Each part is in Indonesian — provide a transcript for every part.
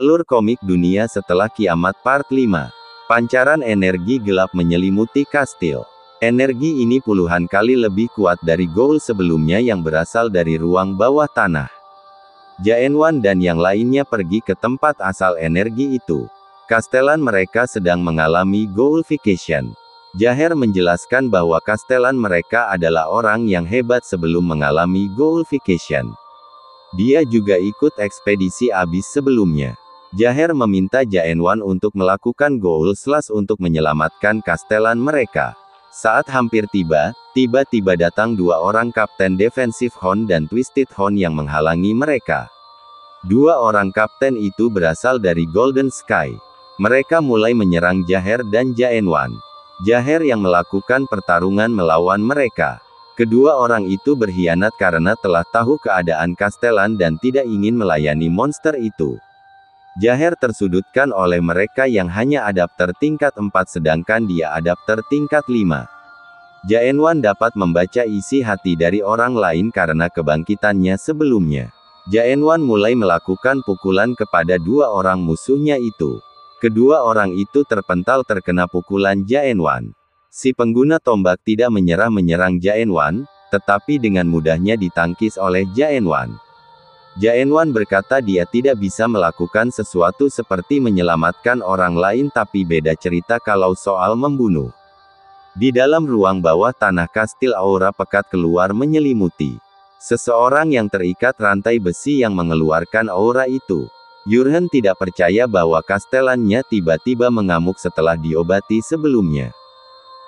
Alur komik dunia setelah kiamat part 5. Pancaran energi gelap menyelimuti kastil. Energi ini puluhan kali lebih kuat dari Goul sebelumnya yang berasal dari ruang bawah tanah. Jaenwan dan yang lainnya pergi ke tempat asal energi itu. Kastelan mereka sedang mengalami Goulfication. Jaher menjelaskan bahwa kastelan mereka adalah orang yang hebat sebelum mengalami Goulfication. Dia juga ikut ekspedisi abis sebelumnya. Jaher meminta Jaenwan untuk melakukan Goul Slash untuk menyelamatkan kastelan mereka. Saat hampir tiba, tiba-tiba datang dua orang kapten Defensive Horn dan Twisted Horn yang menghalangi mereka. Dua orang kapten itu berasal dari Golden Sky. Mereka mulai menyerang Jaher dan Jaenwan. Jaher yang melakukan pertarungan melawan mereka. Kedua orang itu berkhianat karena telah tahu keadaan kastelan dan tidak ingin melayani monster itu. Jaher tersudutkan oleh mereka yang hanya adapter tingkat 4 sedangkan dia adapter tingkat 5. Jaenwan dapat membaca isi hati dari orang lain karena kebangkitannya sebelumnya. Jaenwan mulai melakukan pukulan kepada dua orang musuhnya itu. Kedua orang itu terpental terkena pukulan Jaenwan. Si pengguna tombak tidak menyerang Jaenwan, tetapi dengan mudahnya ditangkis oleh Jaenwan. Jaenwan berkata dia tidak bisa melakukan sesuatu seperti menyelamatkan orang lain tapi beda cerita kalau soal membunuh. Di dalam ruang bawah tanah kastil aura pekat keluar menyelimuti. Seseorang yang terikat rantai besi yang mengeluarkan aura itu. Yurhen tidak percaya bahwa kastelannya tiba-tiba mengamuk setelah diobati sebelumnya.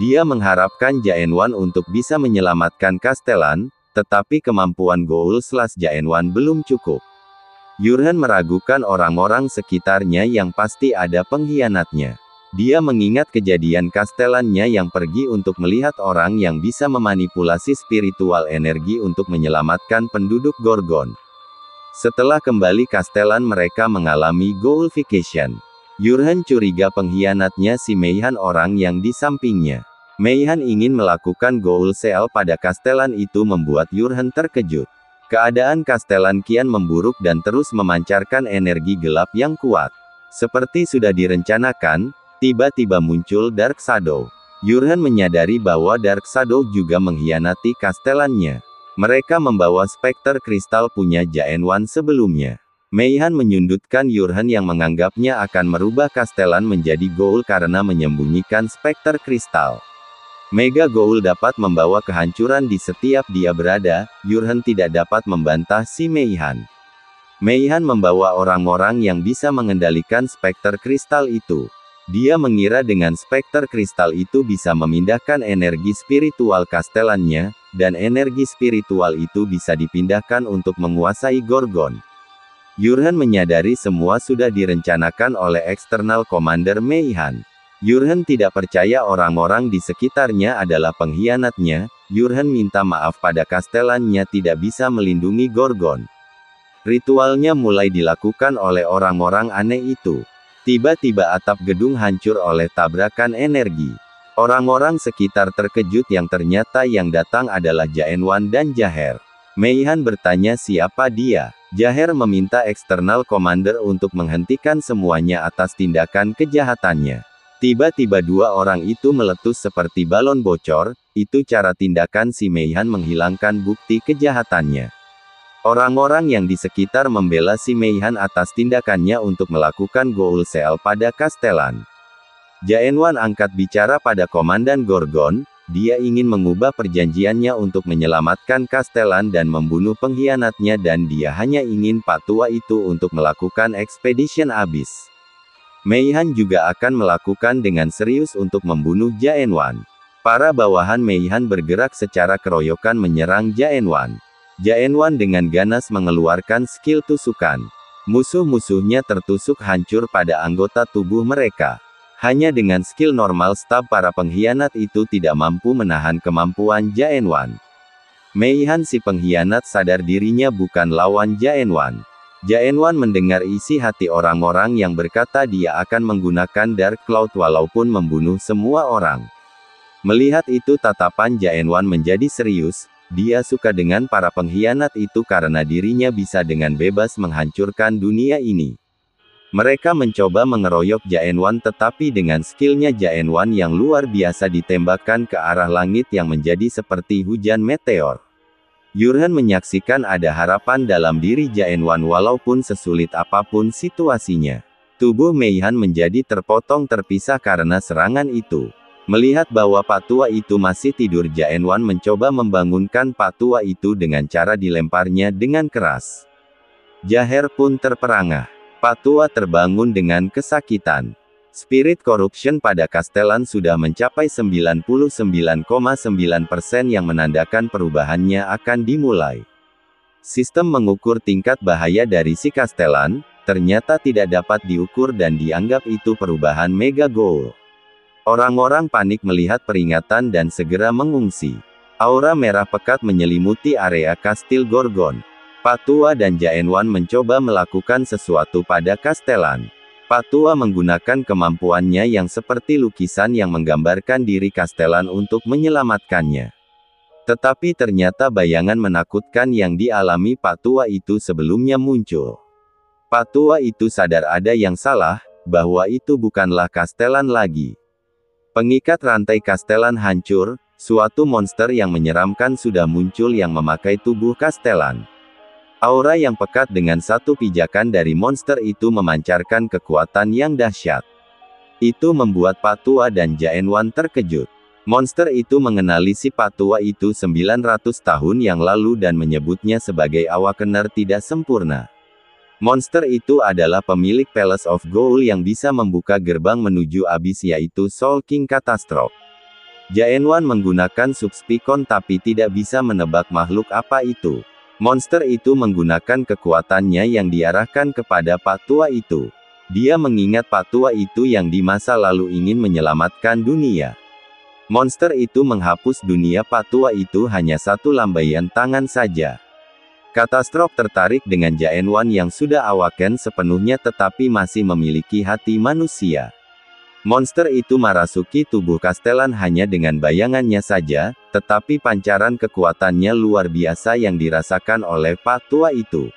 Dia mengharapkan Jaenwan untuk bisa menyelamatkan kastelan, tetapi kemampuan Goul Slash Jaenwan belum cukup. Yurhen meragukan orang-orang sekitarnya yang pasti ada pengkhianatnya. Dia mengingat kejadian kastelannya yang pergi untuk melihat orang yang bisa memanipulasi spiritual energi untuk menyelamatkan penduduk Gorgon. Setelah kembali kastelan mereka mengalami Goulfication. Yurhen curiga pengkhianatnya si Meihan orang yang di sampingnya. Meihan ingin melakukan Goul Seal pada kastelan itu membuat Yurhen terkejut. Keadaan kastelan kian memburuk dan terus memancarkan energi gelap yang kuat. Seperti sudah direncanakan, tiba-tiba muncul Dark Shadow. Yurhen menyadari bahwa Dark Shadow juga mengkhianati kastelannya. Mereka membawa Specter Kristal punya Jaenwan sebelumnya. Meihan menyundutkan Yurhen yang menganggapnya akan merubah kastelan menjadi Goul karena menyembunyikan Specter Kristal. Mega Goul dapat membawa kehancuran di setiap dia berada, Yurhen tidak dapat membantah si Meihan. Meihan membawa orang-orang yang bisa mengendalikan Specter Kristal itu. Dia mengira dengan Specter Kristal itu bisa memindahkan energi spiritual kastelannya, dan energi spiritual itu bisa dipindahkan untuk menguasai Gorgon. Yurhen menyadari semua sudah direncanakan oleh External Commander Meihan. Yurhen tidak percaya orang-orang di sekitarnya adalah pengkhianatnya. Yurhen minta maaf pada kastelannya tidak bisa melindungi Gorgon. Ritualnya mulai dilakukan oleh orang-orang aneh itu. Tiba-tiba atap gedung hancur oleh tabrakan energi. Orang-orang sekitar terkejut yang ternyata yang datang adalah Jaenwan dan Jaher. Meihan bertanya siapa dia. Jaher meminta External Commander untuk menghentikan semuanya atas tindakan kejahatannya. Tiba-tiba dua orang itu meletus seperti balon bocor, itu cara tindakan si Meihan menghilangkan bukti kejahatannya. Orang-orang yang di sekitar membela si Meihan atas tindakannya untuk melakukan Goul Seal pada kastelan. Jaenwan angkat bicara pada Komandan Gorgon. Dia ingin mengubah perjanjiannya untuk menyelamatkan kastelan dan membunuh pengkhianatnya dan dia hanya ingin Pak Tua itu untuk melakukan ekspedisi abis. Meihan juga akan melakukan dengan serius untuk membunuh Jaenwan. Para bawahan Meihan bergerak secara keroyokan menyerang Jaenwan. Jaenwan dengan ganas mengeluarkan skill tusukan. Musuh-musuhnya tertusuk hancur pada anggota tubuh mereka. Hanya dengan skill normal stab para pengkhianat itu tidak mampu menahan kemampuan Jaenwan. Meihan si pengkhianat sadar dirinya bukan lawan Jaenwan. Jaenwan mendengar isi hati orang-orang yang berkata dia akan menggunakan Dark Cloud walaupun membunuh semua orang. Melihat itu tatapan Jaenwan menjadi serius, dia suka dengan para pengkhianat itu karena dirinya bisa dengan bebas menghancurkan dunia ini. Mereka mencoba mengeroyok Jaenwan tetapi dengan skillnya Jaenwan yang luar biasa ditembakkan ke arah langit yang menjadi seperti hujan meteor. Yurhan menyaksikan ada harapan dalam diri Jaenwan walaupun sesulit apapun situasinya. Tubuh Meihan menjadi terpotong terpisah karena serangan itu. Melihat bahwa Pak Tua itu masih tidur, Jaenwan mencoba membangunkan Pak Tua itu dengan cara dilemparnya dengan keras. Jaher pun terperangah. Pak Tua terbangun dengan kesakitan. Spirit corruption pada Castellan sudah mencapai 99,9% yang menandakan perubahannya akan dimulai. Sistem mengukur tingkat bahaya dari si Castellan, ternyata tidak dapat diukur dan dianggap itu perubahan Mega Ghoul. Orang-orang panik melihat peringatan dan segera mengungsi. Aura merah pekat menyelimuti area Kastil Gorgon. Pak Tua dan Jaenwan mencoba melakukan sesuatu pada Castellan. Pak Tua menggunakan kemampuannya yang seperti lukisan yang menggambarkan diri Castellan untuk menyelamatkannya. Tetapi ternyata bayangan menakutkan yang dialami Pak Tua itu sebelumnya muncul. Pak Tua itu sadar ada yang salah, bahwa itu bukanlah Castellan lagi. Pengikat rantai Castellan hancur, suatu monster yang menyeramkan sudah muncul yang memakai tubuh Castellan. Aura yang pekat dengan satu pijakan dari monster itu memancarkan kekuatan yang dahsyat. Itu membuat Pak Tua dan Jaenwan terkejut. Monster itu mengenali si Pak Tua itu 900 tahun yang lalu dan menyebutnya sebagai Awakener tidak sempurna. Monster itu adalah pemilik Palace of Ghoul yang bisa membuka gerbang menuju abis, yaitu Soul King Catastrophe. Jaenwan menggunakan Subspicon tapi tidak bisa menebak makhluk apa itu. Monster itu menggunakan kekuatannya yang diarahkan kepada Pak Tua itu. Dia mengingat Pak Tua itu yang di masa lalu ingin menyelamatkan dunia. Monster itu menghapus dunia Pak Tua itu hanya satu lambaian tangan saja. Catastrophe tertarik dengan Jaenwan yang sudah awaken sepenuhnya tetapi masih memiliki hati manusia. Monster itu merasuki tubuh Castellan hanya dengan bayangannya saja, tetapi pancaran kekuatannya luar biasa yang dirasakan oleh Pak Tua itu.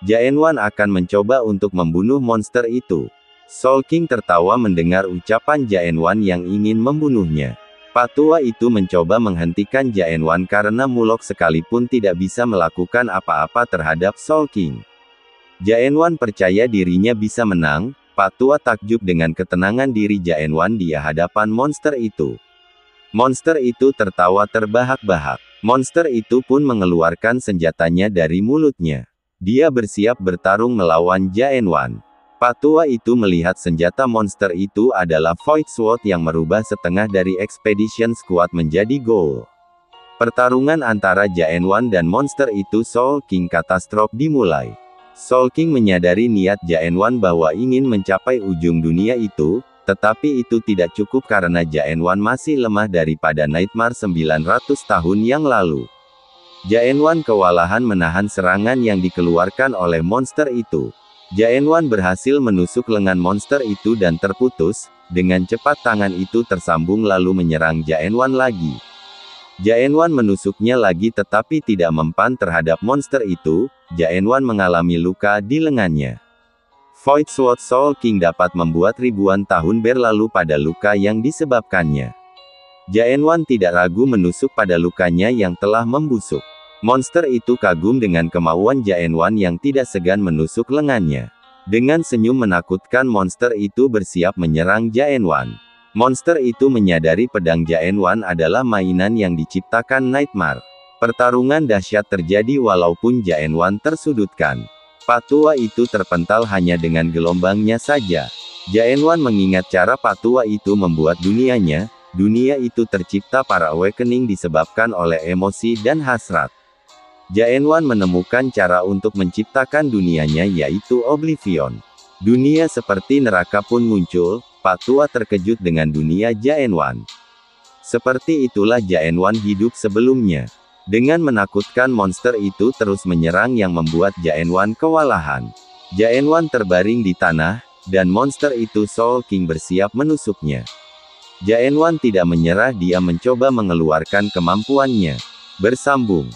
Jaenwan akan mencoba untuk membunuh monster itu. Soul King tertawa mendengar ucapan Jaenwan yang ingin membunuhnya. Pak Tua itu mencoba menghentikan Jaenwan karena Mulok sekalipun tidak bisa melakukan apa-apa terhadap Soul King. Jaenwan percaya dirinya bisa menang. Pak Tua takjub dengan ketenangan diri Jaenwan di hadapan monster itu. Monster itu tertawa terbahak-bahak. Monster itu pun mengeluarkan senjatanya dari mulutnya. Dia bersiap bertarung melawan Jaenwan. Pak Tua itu melihat senjata monster itu adalah Void Sword yang merubah setengah dari Expedition Squad menjadi Ghoul. Pertarungan antara Jaenwan dan monster itu Soul King Catastrophe dimulai. Soul King menyadari niat Jaenwan bahwa ingin mencapai ujung dunia itu, tetapi itu tidak cukup karena Jaenwan masih lemah daripada Nightmare 900 tahun yang lalu. Jaenwan kewalahan menahan serangan yang dikeluarkan oleh monster itu. Jaenwan berhasil menusuk lengan monster itu dan terputus, dengan cepat tangan itu tersambung lalu menyerang Jaenwan lagi. Jaenwan menusuknya lagi tetapi tidak mempan terhadap monster itu. Jaenwan mengalami luka di lengannya. Void Sword Soul King dapat membuat ribuan tahun berlalu pada luka yang disebabkannya. Jaenwan tidak ragu menusuk pada lukanya yang telah membusuk. Monster itu kagum dengan kemauan Jaenwan yang tidak segan menusuk lengannya. Dengan senyum menakutkan monster itu bersiap menyerang Jaenwan. Monster itu menyadari pedang Jaenwan adalah mainan yang diciptakan Nightmare. Pertarungan dahsyat terjadi walaupun Jaenwan tersudutkan. Pak Tua itu terpental hanya dengan gelombangnya saja. Jaenwan mengingat cara Pak Tua itu membuat dunianya. Dunia itu tercipta para awakening disebabkan oleh emosi dan hasrat. Jaenwan menemukan cara untuk menciptakan dunianya yaitu Oblivion. Dunia seperti neraka pun muncul. Pak Tua terkejut dengan dunia Jaenwan. Seperti itulah Jaenwan hidup sebelumnya. Dengan menakutkan monster itu terus menyerang yang membuat Jaenwan kewalahan. Jaenwan terbaring di tanah, dan monster itu Soul King bersiap menusuknya. Jaenwan tidak menyerah, dia mencoba mengeluarkan kemampuannya. Bersambung.